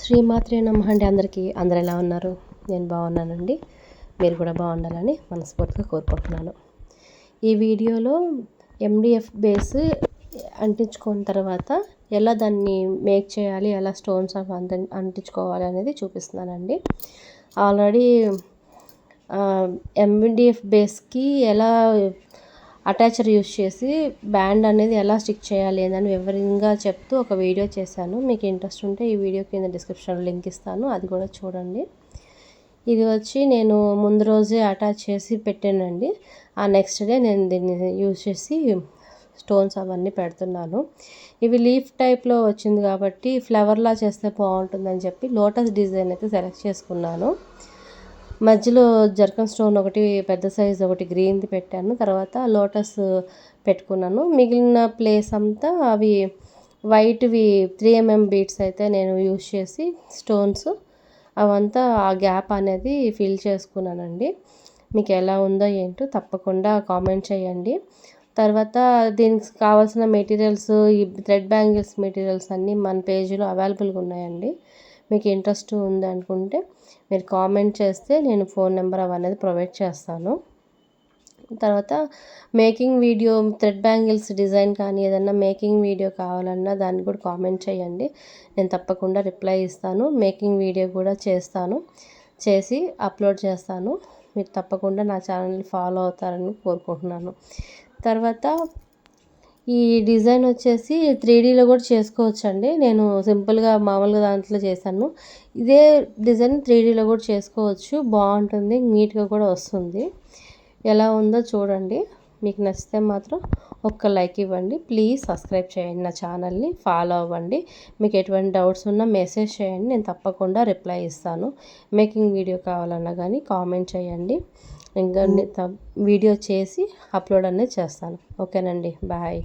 శ్రీమాత్రే నమః అండి. అందరూ ఎలా ఉన్నారు? నేను బాగున్నానండి. మీరు కూడా బాగుండాలని మనస్ఫూర్తిగా కోరుకుంటున్నాను. ఈ వీడియోలో ఎండిఎఫ్ బేస్ అంటించుకున్న తర్వాత ఎలా దాన్ని మేక్ చేయాలి, ఎలా స్టోన్స్ అవి అంటించుకోవాలి అనేది చూపిస్తున్నానండి. ఆల్రెడీ ఎండిఎఫ్ బేస్కి ఎలా అటాచర్ యూస్ చేసి బ్యాండ్ అనేది ఎలా స్టిక్ చేయాలి అని వివరంగా చెప్తూ ఒక వీడియో చేశాను. మీకు ఇంట్రెస్ట్ ఉంటే ఈ వీడియో కింద డిస్క్రిప్షన్లో లింక్ ఇస్తాను, అది కూడా చూడండి. ఇది వచ్చి నేను ముందు రోజే అటాచ్ చేసి పెట్టానండి. ఆ నెక్స్ట్ డే నేను దీన్ని యూజ్ చేసి స్టోన్స్ అవన్నీ పెడుతున్నాను. ఇవి లీఫ్ టైప్లో వచ్చింది కాబట్టి ఫ్లవర్లా చేస్తే బాగుంటుందని చెప్పి లోటస్ డిజైన్ అయితే సెలెక్ట్ చేసుకున్నాను. మధ్యలో జర్కన్ స్టోన్ ఒకటి పెద్ద సైజు ఒకటి గ్రీన్ది పెట్టాను. తర్వాత లోటస్ పెట్టుకున్నాను. మిగిలిన ప్లేస్ అంతా అవి వైట్వి 3mm బీడ్స్ అయితే నేను యూజ్ చేసి స్టోన్స్ అవంతా ఆ గ్యాప్ అనేది ఫిల్ చేసుకున్నానండి. మీకు ఎలా ఉందో ఏంటో తప్పకుండా కామెంట్ చేయండి. తర్వాత దీనికి కావాల్సిన మెటీరియల్స్, ఈ థ్రెడ్ బ్యాంగిల్స్ మెటీరియల్స్ అన్నీ మన పేజీలో అవైలబుల్గా ఉన్నాయండి. మీకు ఇంట్రెస్ట్ ఉంది అనుకుంటే మీరు కామెంట్ చేస్తే నేను ఫోన్ నెంబర్ అవన్నీ ప్రొవైడ్ చేస్తాను. తర్వాత making video, thread bangles design కానీ ఏదన్నా మేకింగ్ వీడియో కావాలన్నా దాన్ని కూడా కామెంట్ చేయండి. నేను తప్పకుండా రిప్లై ఇస్తాను. మేకింగ్ వీడియో కూడా చేసి అప్లోడ్ చేస్తాను. మీరు తప్పకుండా నా ఛానల్ని ఫాలో అవుతారని కోరుకుంటున్నాను. తర్వాత ఈ డిజైన్ వచ్చేసి 3Dలో కూడా చేసుకోవచ్చండి. నేను సింపుల్గా మామూలుగా దాంట్లో చేశాను. ఇదే డిజైన్ 3Dలో కూడా చేసుకోవచ్చు, బాగుంటుంది, నీట్గా కూడా వస్తుంది. ఎలా ఉందో చూడండి. మీకు నచ్చితే మాత్రం ఒక్క లైక్ ఇవ్వండి. ప్లీజ్ సబ్స్క్రైబ్ చేయండి, నా ఛానల్ని ఫాలో అవ్వండి. మీకు ఎటువంటి డౌట్స్ ఉన్నా మెసేజ్ చేయండి, నేను తప్పకుండా రిప్లై ఇస్తాను. మేకింగ్ వీడియో కావాలన్నా కానీ కామెంట్ చేయండి. ఇంకా వీడియో చేసి అప్లోడ్ అనేది చేస్తాను. ఓకేనండి, బాయ్.